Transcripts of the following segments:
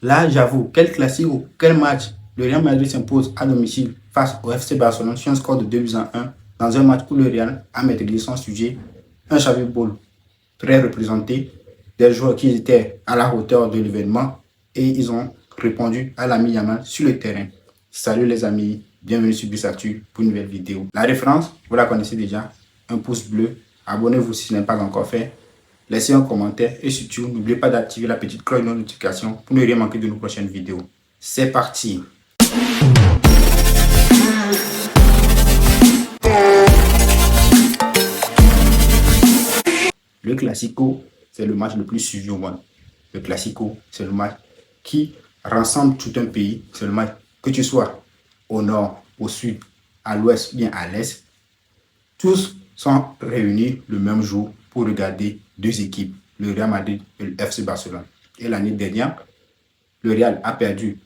Là, j'avoue, quel classique ou quel match le Real Madrid s'impose à domicile face au FC Barcelone sur un score de 2-1 dans un match où le Real a maîtrisé son sujet, un Xavi Ball très représenté, des joueurs qui étaient à la hauteur de l'événement et ils ont répondu à Lamine Yamal sur le terrain. Salut les amis, bienvenue sur Bissactu pour une nouvelle vidéo. La référence, vous la connaissez déjà, un pouce bleu, abonnez-vous si ce n'est pas encore fait, laissez un commentaire et surtout n'oubliez pas d'activer la petite cloche de notification pour ne rien manquer de nos prochaines vidéos. C'est parti! Le Classico, c'est le match le plus suivi au monde. Le Classico, c'est le match qui rassemble tout un pays. C'est le match que tu sois au nord, au sud, à l'ouest, bien à l'est. Tous sont réunis le même jour pour regarder deux équipes, le Real Madrid et le FC Barcelone. Et l'année dernière, le Real a perdu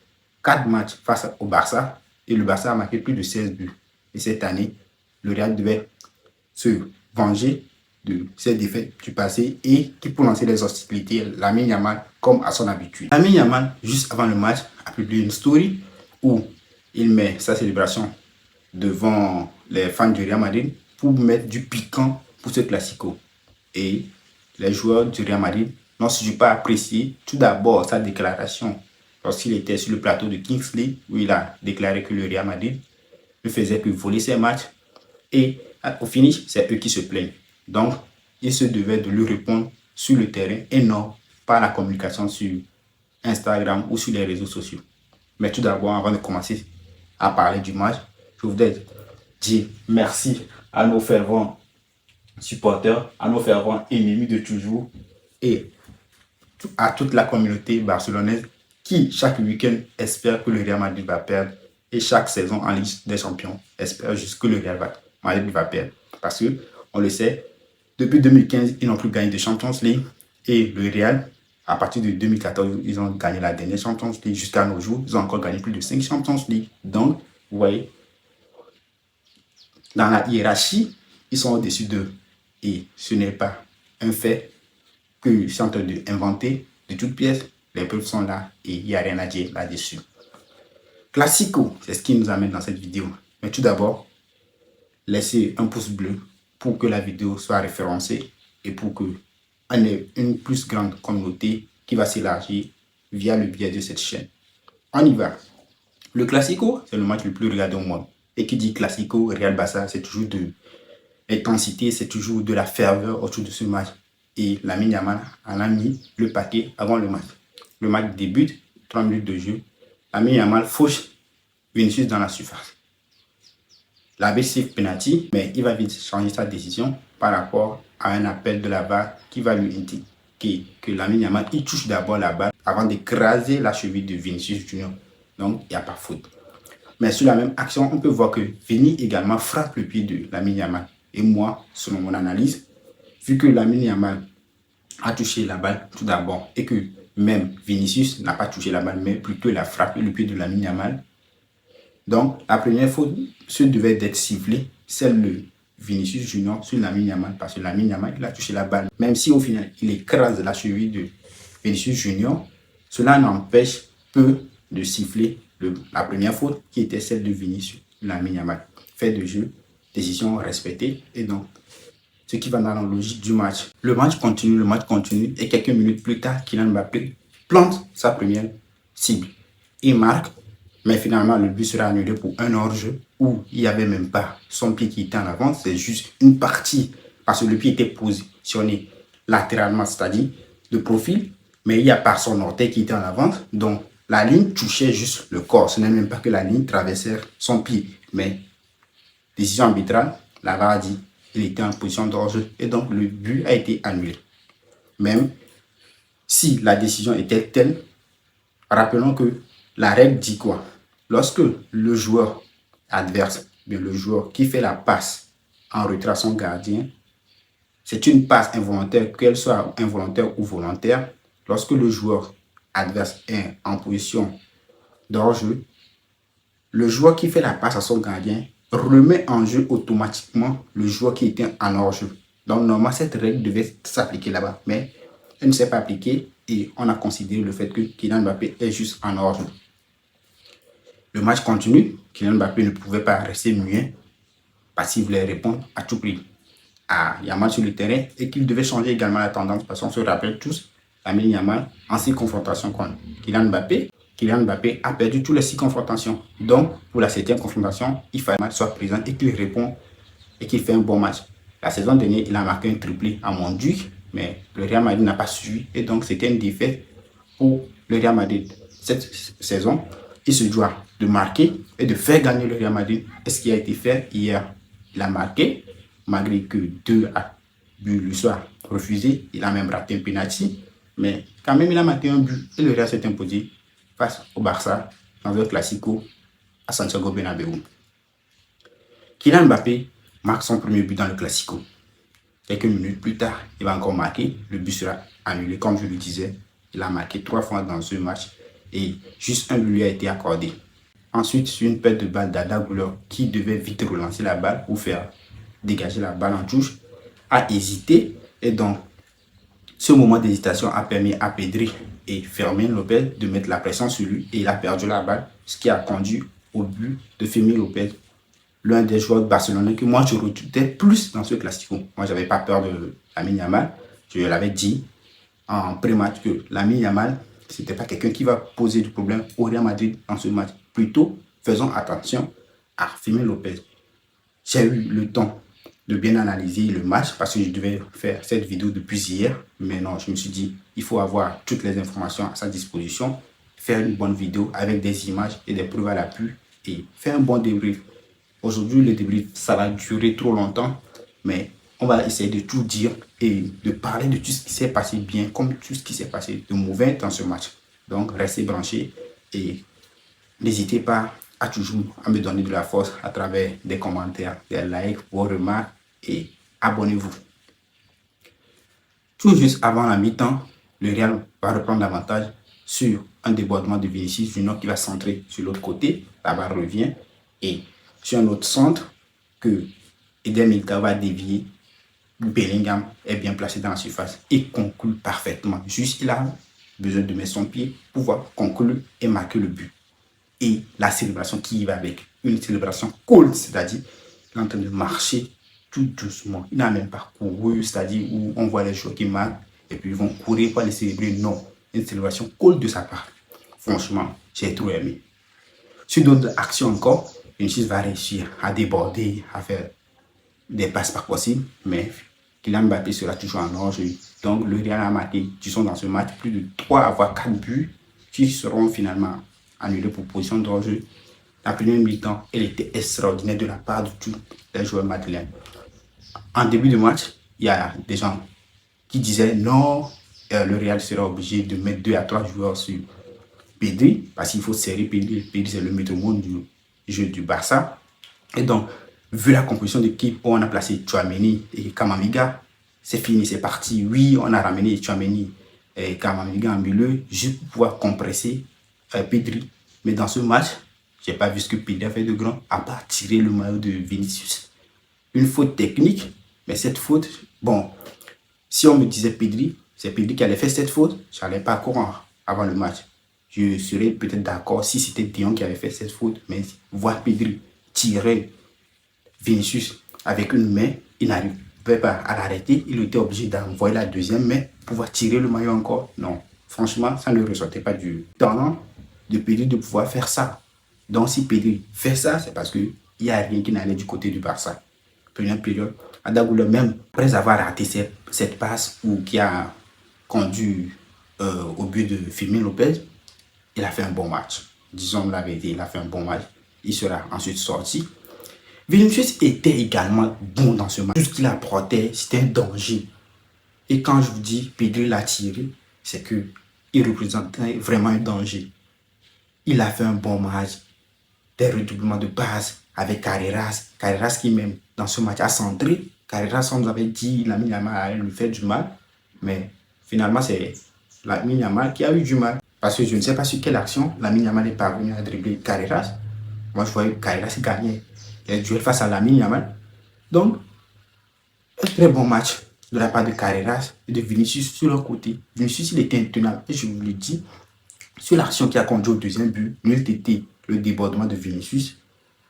4 matchs face au Barça et le Barça a marqué plus de 16 buts. Et cette année, le Real devait se venger de ces défaites du passé et qui pour lancer les hostilités, Lamine Yamal comme à son habitude. Lamine Yamal, juste avant le match, a publié une story où il met sa célébration devant les fans du Real Madrid pour mettre du piquant pour ce classico. Et les joueurs du Real Madrid n'ont surtout pas apprécié tout d'abord sa déclaration lorsqu'il était sur le plateau de Kingsley où il a déclaré que le Real Madrid ne faisait que voler ses matchs et au finish, c'est eux qui se plaignent. Donc, il se devait de lui répondre sur le terrain et non par la communication sur Instagram ou sur les réseaux sociaux. Mais tout d'abord, avant de commencer à parler du match, je voudrais dire merci à nos fervents supporters, à nos fervents ennemis de toujours et à toute la communauté barcelonaise qui, chaque week-end, espère que le Real Madrid va perdre et chaque saison en Ligue des Champions espère juste que le Real Madrid va perdre. Parce que, on le sait, depuis 2015, ils n'ont plus gagné de Champions League et le Real, à partir de 2014, ils ont gagné la dernière Champions League. Jusqu'à nos jours, ils ont encore gagné plus de 5 Champions League. Donc, vous voyez, dans la hiérarchie, ils sont au-dessus d'eux. Et ce n'est pas un fait que je suis en train d'inventer de toutes pièces. Les preuves sont là et il n'y a rien à dire là-dessus. Classico, c'est ce qui nous amène dans cette vidéo. Mais tout d'abord, laissez un pouce bleu pour que la vidéo soit référencée et pour qu'on ait une plus grande communauté qui va s'élargir via le biais de cette chaîne. On y va. Le Classico, c'est le match le plus regardé au monde. Et qui dit Classico, Real Barça, c'est toujours de l'intensité, c'est toujours de la ferveur autour de ce match. Et Lamine Yamal en a mis le paquet avant le match. Le match débute, 3 minutes de jeu. Lamine Yamal fauche Vinicius dans la surface. L'arbitre siffle penalty, mais il va vite changer sa décision par rapport à un appel de la VAR qui va lui indiquer que Lamine Yamal il touche d'abord la balle avant d'écraser la cheville de Vinicius Junior. Donc, il n'y a pas faute. Mais sur la même action, on peut voir que Vini également frappe le pied de Lamine Yamal. Et moi, selon mon analyse, vu que Lamine Yamal a touché la balle tout d'abord et que même Vinicius n'a pas touché la balle, mais plutôt il a frappé le pied de Lamine Yamal. Donc, la première faute se devait d'être sifflée, celle de Vinicius Junior sur Lamine Yamal, parce que Lamine Yamal, il a touché la balle. Même si au final, il écrase la cheville de Vinicius Junior, cela n'empêche peu de siffler la première faute, qui était celle de Vinicius Lamine Yamal. Fait de jeu, décision respectée, et donc, ce qui va dans la logique du match. Le match continue, et quelques minutes plus tard, Kylian Mbappé plante sa première cible. Il marque, mais finalement, le but sera annulé pour un hors-jeu où il n'y avait même pas son pied qui était en avant, c'est juste une partie, parce que le pied était positionné latéralement, c'est-à-dire de profil, mais il n'y a pas son orteil qui était en avant, donc la ligne touchait juste le corps. Ce n'est même pas que la ligne traversait son pied, mais décision arbitrale, la VAR a dit qu'il était en position d'hors-jeu et donc le but a été annulé. Même si la décision était telle, rappelons que la règle dit quoi? Lorsque le joueur adverse, bien le joueur qui fait la passe en retrait à son gardien, c'est une passe involontaire, qu'elle soit involontaire ou volontaire. Lorsque le joueur adverse est en position d'hors-jeu, le joueur qui fait la passe à son gardien remet en jeu automatiquement le joueur qui était en hors-jeu. Donc, normalement, cette règle devait s'appliquer là-bas, mais elle ne s'est pas appliquée et on a considéré le fait que Kylian Mbappé est juste en ordre. Le match continue, Kylian Mbappé ne pouvait pas rester muet parce qu'il voulait répondre à tout prix à Yamal sur le terrain et qu'il devait changer également la tendance parce qu'on se rappelle tous, Lamine Yamal en 6 confrontations contre Kylian Mbappé a perdu toutes les 6 confrontations. Donc, pour la 7e confrontation, il fallait qu'il soit présent et qu'il réponde et qu'il fait un bon match. La saison dernière, il a marqué un triplé à Montjuic, mais le Real Madrid n'a pas suivi et donc c'était une défaite pour le Real Madrid. Cette saison, il se doit de marquer et de faire gagner le Real Madrid. Et ce qui a été fait hier, il a marqué, malgré que 2 buts lui soient refusés. Il a même raté un penalty, mais quand même il a marqué un but et le Real s'est imposé face au Barça dans un classico à Santiago Bernabéu. Kylian Mbappé marque son premier but dans le classico. Quelques minutes plus tard, il va encore marquer. Le but sera annulé. Comme je le disais, il a marqué 3 fois dans ce match et juste un but lui a été accordé. Ensuite, sur une perte de balle d'Arda Güler qui devait vite relancer la balle pour faire dégager la balle en touche, a hésité et donc ce moment d'hésitation a permis à Pedri et Fermin Lopez de mettre la pression sur lui et il a perdu la balle, ce qui a conduit au but de Fermin Lopez, l'un des joueurs barcelonais que moi je redoutais plus dans ce classico. Moi, j'avais pas peur de Lamine Yamal. Je l'avais dit en pré-match que Lamine Yamal, c'était pas quelqu'un qui va poser du problème au Real Madrid dans ce match. Plutôt, faisons attention à Fermin Lopez. J'ai eu le temps de bien analyser le match parce que je devais faire cette vidéo depuis hier. Mais non, je me suis dit, il faut avoir toutes les informations à sa disposition, faire une bonne vidéo avec des images et des preuves à l'appui et faire un bon débrief. Aujourd'hui, le débrief, ça va durer trop longtemps, mais on va essayer de tout dire et de parler de tout ce qui s'est passé bien, comme tout ce qui s'est passé de mauvais dans ce match. Donc, restez branchés et n'hésitez pas à toujours à me donner de la force à travers des commentaires, des likes, vos remarques et abonnez-vous. Tout juste avant la mi-temps, le Real va reprendre l'avantage sur un débordement de Vinicius Junior qui va centrer sur l'autre côté. La balle revient et sur un autre centre que Eder Militao va dévier. Bellingham est bien placé dans la surface et conclut parfaitement. Juste, il a besoin de mettre son pied pour pouvoir conclure et marquer le but. Et la célébration qui y va avec, une célébration cool, c'est-à-dire il est en train de marcher tout doucement. Il n'a même pas couru, c'est-à-dire où on voit les joueurs qui marquent et puis ils vont courir pour les célébrer. Non, une célébration cool de sa part. Franchement, j'ai trop aimé. Sur d'autres actions encore, Vinicius va réussir à déborder, à faire des passes pas possibles, mais Kylian Mbappé sera toujours en ordre. Donc le Real a marqué, disons dans ce match, plus de 3 voire 4 buts qui seront finalement annulés pour position d'hors-jeu. La première mi-temps, elle était extraordinaire de la part de tous les joueurs madrilènes. En début de match, il y a des gens qui disaient non, le Real sera obligé de mettre 2 à 3 joueurs sur Pedri, parce qu'il faut serrer Pedri. Pedri, c'est le maître monde du jeu du Barça. Et donc, vu la composition d'équipe où on a placé Tchouaméni et Camavinga, c'est fini, c'est parti. Oui, on a ramené Tchouaméni et Camavinga en milieu juste pour pouvoir compresser Pedri. Mais dans ce match, je n'ai pas vu ce que Pedri a fait de grand, à part tirer le maillot de Vinicius. Une faute technique, mais cette faute, bon, si on me disait Pedri, c'est Pedri qui allait faire cette faute, je n'allais pas courir avant le match. Je serais peut-être d'accord si c'était Dion qui avait fait cette faute, mais voir Pedri tirer Vinicius avec une main, il n'arrivait pas à l'arrêter, il était obligé d'envoyer la deuxième main pour pouvoir tirer le maillot encore. Non, franchement, ça ne ressortait pas du talent de Pedri de pouvoir faire ça. Donc si Pedri fait ça, c'est parce qu'il n'y a rien qui n'allait du côté du Barça. Première période, Arda Güler, même après avoir raté cette passe ou qui a conduit au but de Fermin Lopez, il a fait un bon match. Disons la vérité, il a fait un bon match. Il sera ensuite sorti. Vinicius était également bon dans ce match. Tout ce qu'il apportait, c'était un danger. Et quand je vous dis Pedri l'a tiré, c'est qu'il représentait vraiment un danger. Il a fait un bon match. Des redoublements de passe avec Carreras. Carreras qui même dans ce match a centré. Carreras, on nous avait dit Lamine Yamal allait lui faire du mal. Mais finalement, c'est Lamine Yamal qui a eu du mal. Parce que je ne sais pas sur quelle action Lamine Yamal est parvenu à dribbler Carreras. Moi, je voyais que Carreras gagnait. Il a duel face à Lamine Yamal. Donc, un très bon match. de la part de Carreras et de Vinicius sur leur côté. Vinicius, il était intenable. Et je vous le dis, sur l'action qui a conduit au deuxième but, n'eût été le débordement de Vinicius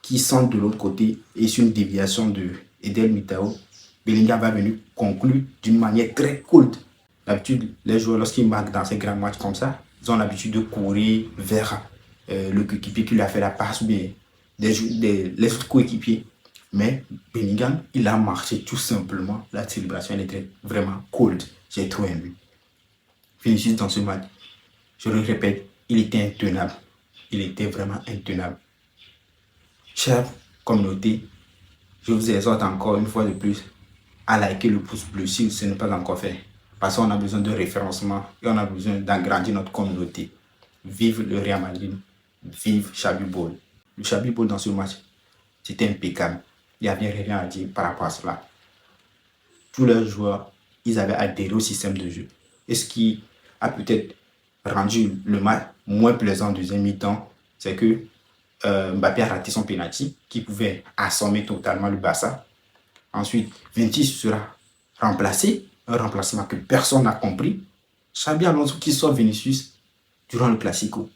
qui centre de l'autre côté et sur une déviation de Eder Militão, Bellingham va venir conclure d'une manière très cold. D'habitude, les joueurs, lorsqu'ils marquent dans ces grands matchs comme ça, ils ont l'habitude de courir vers le coéquipier qui lui a fait la passe ou bien les autres coéquipiers. Mais Bellingham, il a marché tout simplement. La célébration, elle était vraiment cold. J'ai trop aimé. Vinicius dans ce match, je le répète, il était intenable. Il était vraiment intenable. Chère communauté, je vous exhorte encore une fois de plus à liker le pouce bleu si ce n'est pas encore fait. Parce qu'on a besoin de référencement et on a besoin d'agrandir notre communauté. Vive le Real Madrid, vive Xavi Ball. Le Xavi Ball dans ce match, c'était impeccable. Il n'y avait rien à dire par rapport à cela. Tous les joueurs, ils avaient adhéré au système de jeu. Et ce qui a peut-être rendu le match moins plaisant en deuxième mi-temps, c'est que Mbappé a raté son penalty qui pouvait assommer totalement le Barça. Ensuite, Vinicius sera remplacé, un remplacement que personne n'a compris. Xabi Alonso qui sort Vinicius durant le Classico.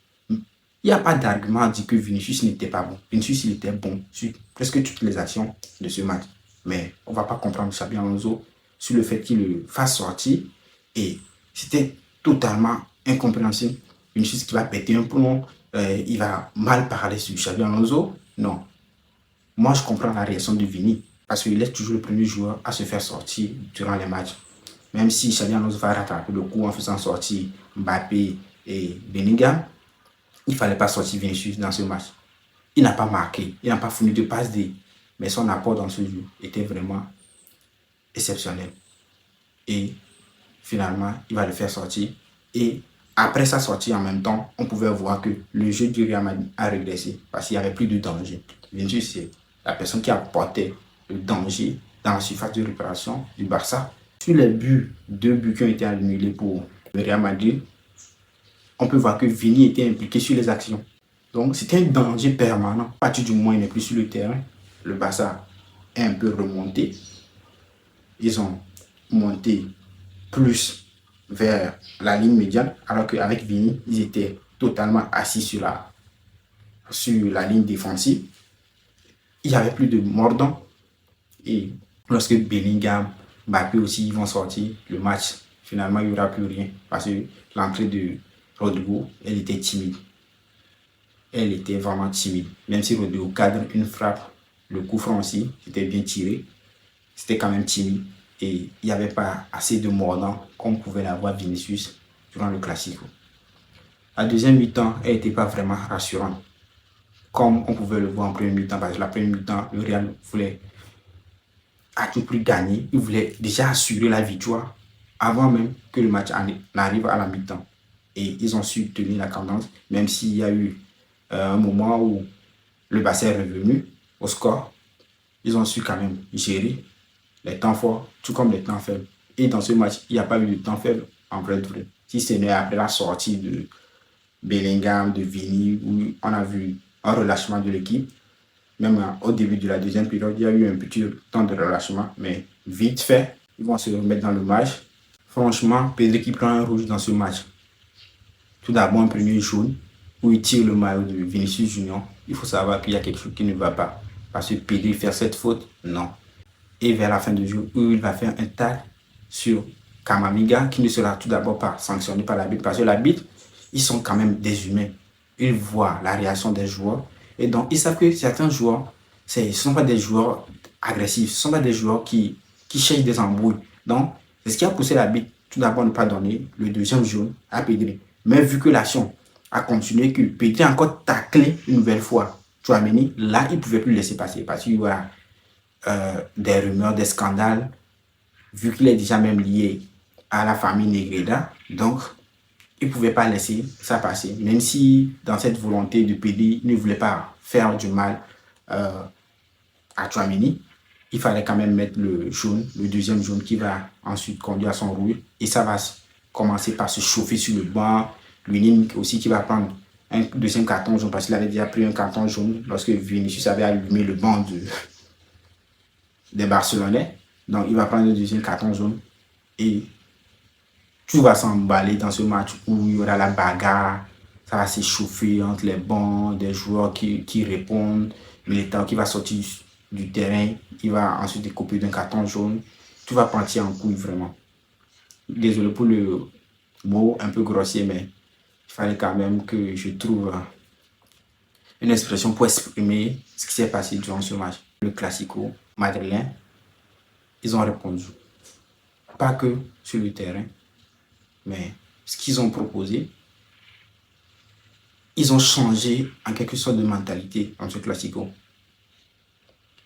Il n'y a pas d'argument à dire que Vinicius n'était pas bon. Vinicius, il était bon sur presque toutes les actions de ce match. Mais on ne va pas comprendre Xabi Alonso sur le fait qu'il le fasse sortir. Et c'était totalement incompréhensible. Vinicius qui va péter un plomb, il va mal parler sur Xabi Alonso. Non. Moi, je comprends la réaction de Vini. Parce qu'il est toujours le premier joueur à se faire sortir durant les matchs. Même si Xabi Alonso va rattraper le coup en faisant sortir Mbappé et Bellingham, il ne fallait pas sortir Vinicius dans ce match. Il n'a pas marqué, il n'a pas fourni de passe D. Mais son apport dans ce jeu était vraiment exceptionnel. Et finalement, il va le faire sortir. Et après sa sortie en même temps, on pouvait voir que le jeu du Real Madrid a régressé parce qu'il n'y avait plus de danger. Vinicius, c'est la personne qui apportait le danger dans la surface de réparation du Barça. Sur les deux buts qui ont été annulés pour le Real Madrid, on peut voir que Vini était impliqué sur les actions. Donc c'était un danger permanent. À partir du moment où il n'est plus sur le terrain, le Barça est un peu remonté. Ils ont monté plus vers la ligne médiane, alors qu'avec Vini, ils étaient totalement assis sur la ligne défensive. Il n'y avait plus de mordant. Et lorsque Bellingham, Mbappé aussi, ils vont sortir, le match, finalement, il n'y aura plus rien. Parce que l'entrée de Rodrigo, elle était timide. Elle était vraiment timide. Même si Rodrigo cadre une frappe, le coup franc aussi, c'était bien tiré. C'était quand même timide. Et il n'y avait pas assez de mordant comme pouvait l'avoir Vinicius durant le Classico. La deuxième mi-temps, elle n'était pas vraiment rassurante. Comme on pouvait le voir en première mi-temps, parce que la première mi-temps, le Real voulait à tout prix gagner. Il voulait déjà assurer la victoire avant même que le match n'arrive à la mi-temps. Et ils ont su tenir la cadence, même s'il y a eu un moment où le Barça est revenu au score. Ils ont su quand même gérer les temps forts, tout comme les temps faibles. Et dans ce match, il n'y a pas eu de temps faible en vrai de vrai. Si ce n'est après la sortie de Bellingham, de Vini, où on a vu un relâchement de l'équipe. Même au début de la deuxième période, il y a eu un petit temps de relâchement, mais vite fait, ils vont se remettre dans le match. Franchement, Pedri qui prend un rouge dans ce match. Tout d'abord, un premier jaune, où il tire le maillot de Vinicius Junior. Il faut savoir qu'il y a quelque chose qui ne va pas. Parce que Pedri fait cette faute, non. Et vers la fin du jeu, où il va faire un tag sur Camavinga, qui ne sera tout d'abord pas sanctionné par l'arbitre. Parce que l'arbitre, ils sont quand même des humains. Ils voient la réaction des joueurs. Et donc, ils savent que certains joueurs, ce ne sont pas des joueurs agressifs, ce ne sont pas des joueurs qui cherchent des embrouilles. Donc, c'est ce qui a poussé l'arbitre tout d'abord ne pas donner le deuxième jaune à Pedri. Mais vu que l'action a continué, que Pedri a encore taclé une nouvelle fois Tchouaméni, là, il ne pouvait plus laisser passer parce qu'il y aura des rumeurs, des scandales, vu qu'il est déjà même lié à la famille Negreira. Donc, il ne pouvait pas laisser ça passer. Même si, dans cette volonté de Pedri, il ne voulait pas faire du mal à Tchouaméni, il fallait quand même mettre le jaune, le deuxième jaune qui va ensuite conduire à son rouge. Et ça va commencer par se chauffer sur le banc. Lunin aussi qui va prendre un deuxième carton jaune parce qu'il avait déjà pris un carton jaune lorsque Vinicius avait allumé le banc des Barcelonais. Donc, il va prendre le deuxième carton jaune. Et tout va s'emballer dans ce match où il y aura la bagarre, ça va s'échauffer entre les bancs, des joueurs qui répondent, Militao qui va sortir du terrain, il va ensuite découper d'un carton jaune, tout va partir en couille vraiment. Désolé pour le mot un peu grossier, mais il fallait quand même que je trouve une expression pour exprimer ce qui s'est passé durant ce match. Le Classico madrilène, ils ont répondu. Pas que sur le terrain, mais ce qu'ils ont proposé, ils ont changé en quelque sorte de mentalité dans ce Classico.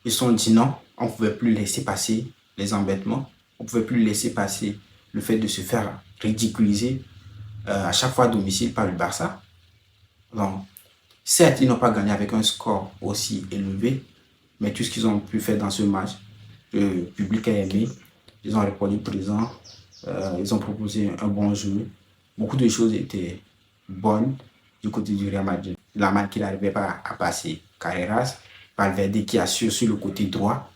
Ils se sont dit non, on ne pouvait plus laisser passer les embêtements, on ne pouvait plus laisser passer le fait de se faire ridiculiser à chaque fois à domicile par le Barça. Donc, certes, ils n'ont pas gagné avec un score aussi élevé, mais tout ce qu'ils ont pu faire dans ce match, le public a aimé, ils ont répondu présent, ils ont proposé un bon jeu. Beaucoup de choses étaient bonnes du côté du Real Madrid. La main qui n'arrivait pas à passer Carreras, Valverde qui assure sur le côté droit.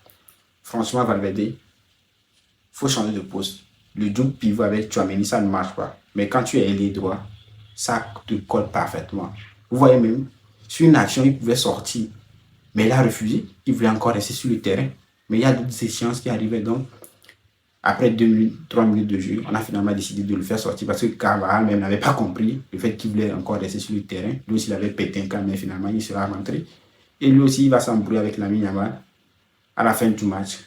Franchement, Valverde, il faut changer de poste. Le double pivot avec Tchouaméni, ça ne marche pas. Mais quand tu es ailier droit, ça te colle parfaitement. Vous voyez même, sur une action, il pouvait sortir. Mais il a refusé. Il voulait encore rester sur le terrain. Mais il y a d'autres échéances qui arrivaient. Donc, après 2 minutes, 3 minutes de jeu, on a finalement décidé de le faire sortir parce que Carvajal même n'avait pas compris le fait qu'il voulait encore rester sur le terrain. Lui aussi, il avait pété un câble, mais finalement, il sera rentré. Et lui aussi, il va s'embrouiller avec Lamine Yamal à la fin du match.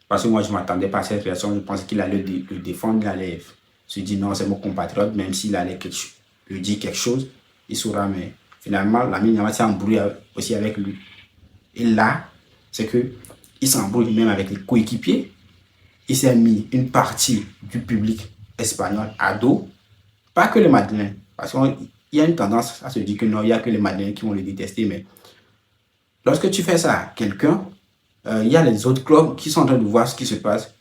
Parce que moi, je ne m'attendais pas à cette réaction. Je pensais qu'il allait le défendre, il allait se dire non, c'est mon compatriote, même s'il allait lui dire quelque chose, il saura. Mais finalement, Lamine Yamal s'est embrouillé aussi avec lui. Et là, c'est qu'il s'embrouille même avec les coéquipiers. Il s'est mis une partie du public espagnol à dos. Pas que les Madrilènes. Parce qu'il y a une tendance à se dire que non, il n'y a que les Madrilènes qui vont le détester. Mais lorsque tu fais ça à quelqu'un, il y a les autres clubs qui sont en train de voir ce qui se passe.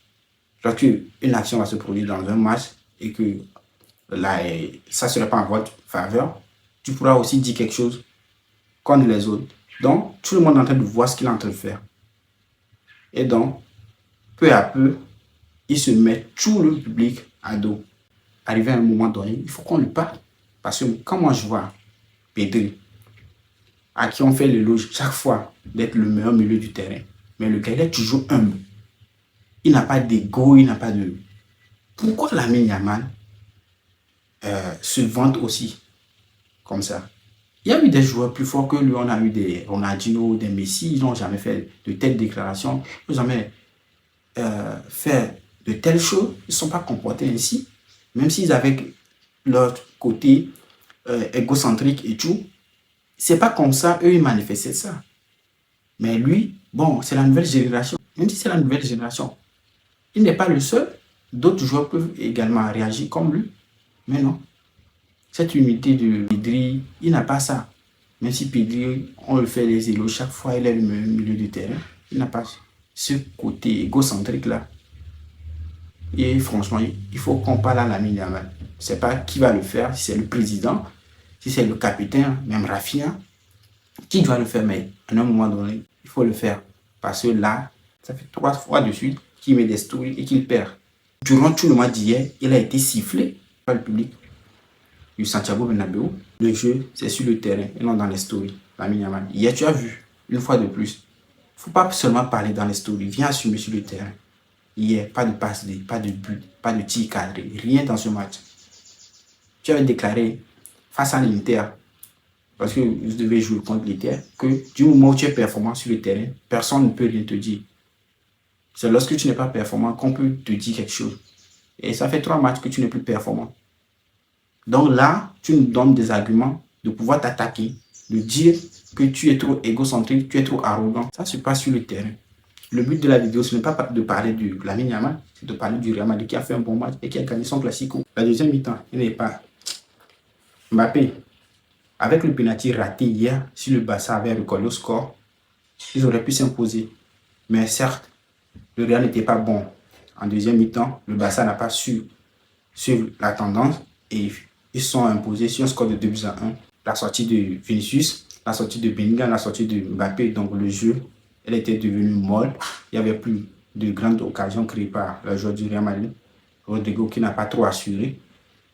Lorsque une action va se produire dans un match et que là, ça ne serait pas en votre faveur, tu pourras aussi dire quelque chose contre les autres. Donc, tout le monde est en train de voir ce qu'il est en train de faire. Et donc, peu à peu, il se met tout le public à dos. Arrivé à un moment donné, il faut qu'on lui parle. Parce que quand moi je vois Pedri, à qui on fait l'éloge chaque fois d'être le meilleur milieu du terrain, mais le gars il est toujours humble. Il n'a pas d'ego, il n'a pas de... Pourquoi Lamine Yamal se vante aussi comme ça? Il y a eu des joueurs plus forts que lui, on a eu des Ronaldinho, des Messi, ils n'ont jamais fait de telles déclarations, ils n'ont jamais fait de telles choses, ils ne sont pas comportés ainsi, même s'ils avaient leur côté égocentrique et tout. C'est pas comme ça, eux, ils manifestaient ça. Mais lui, bon, c'est la nouvelle génération. Même si c'est la nouvelle génération, il n'est pas le seul. D'autres joueurs peuvent également réagir comme lui. Mais non. Cette unité de Pedri, il n'a pas ça. Même si Pedri, on le fait les éloges chaque fois, il est le milieu du terrain. Il n'a pas ce côté égocentrique là. Et franchement, il faut qu'on parle à Lamine Yamal. Je ne sais pas qui va le faire, si c'est le président, si c'est le capitaine, même Rafinha, qui doit le faire, mais à un moment donné, il faut le faire. Parce que là, ça fait 3 fois de suite qu'il met des stories et qu'il perd. Durant tout le match d'hier, il a été sifflé par le public du Santiago Bernabéu. Le jeu, c'est sur le terrain et non dans les stories. Lamine Yamal. Hier, tu as vu, une fois de plus, il ne faut pas seulement parler dans les stories, viens assumer sur le terrain. Hier, pas de passe D, pas de but, pas de tir cadré, rien dans ce match. Tu avais déclaré face à l'Inter, parce que vous devez jouer contre l'Inter, que du moment où tu es performant sur le terrain, personne ne peut rien te dire. C'est lorsque tu n'es pas performant qu'on peut te dire quelque chose. Et ça fait 3 matchs que tu n'es plus performant. Donc là, tu nous donnes des arguments de pouvoir t'attaquer, de dire que tu es trop égocentrique, tu es trop arrogant. Ça se passe sur le terrain. Le but de la vidéo, ce n'est pas de parler de Lamine Yamal, c'est de parler du Real Madrid qui a fait un bon match et qui a gagné son Classico. La deuxième mi-temps, il n'est pas Mbappé. Avec le penalty raté hier, si le Barça avait recollé au score, ils auraient pu s'imposer. Mais certes, le Real n'était pas bon. En deuxième mi-temps, le Barça n'a pas su suivre la tendance et ils sont imposés sur un score de 2-1. La sortie de Vinicius, la sortie de Bellingham, la sortie de Mbappé, donc le jeu, elle était devenue molle. Il n'y avait plus de grandes occasions créées par le joueur du Real Madrid. Rodrigo qui n'a pas trop assuré.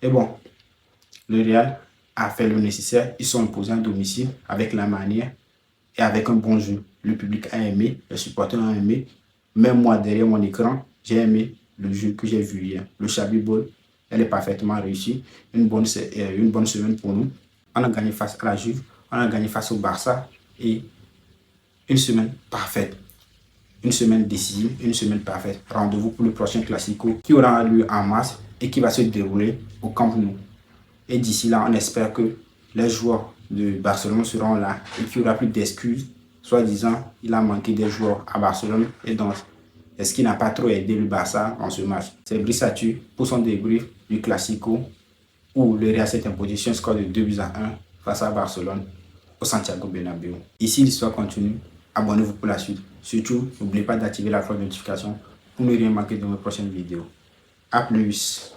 Et bon, le Real a fait le nécessaire. Ils sont imposés à domicile avec la manière et avec un bon jeu. Le public a aimé, les supporters ont aimé. Même moi, derrière mon écran, j'ai aimé le jeu que j'ai vu hier. Le Xabi Ball, elle est parfaitement réussie. Une bonne semaine pour nous. On a gagné face à la Juve, on a gagné face au Barça et une semaine parfaite. Une semaine décisive, une semaine parfaite. Rendez-vous pour le prochain Classico qui aura lieu en mars et qui va se dérouler au Camp Nou. Et d'ici là, on espère que les joueurs de Barcelone seront là et qu'il n'y aura plus d'excuses. Soi-disant, il a manqué des joueurs à Barcelone et donc, est-ce qu'il n'a pas trop aidé le Barça en ce match? C'est Brice Satu pour son débrief du Classico où le Real s'est imposé un score de 2-1 face à Barcelone au Santiago Bernabéu. Ici, l'histoire continue. Abonnez-vous pour la suite. Surtout, n'oubliez pas d'activer la cloche de notification pour ne rien manquer de mes prochaines vidéos. A plus.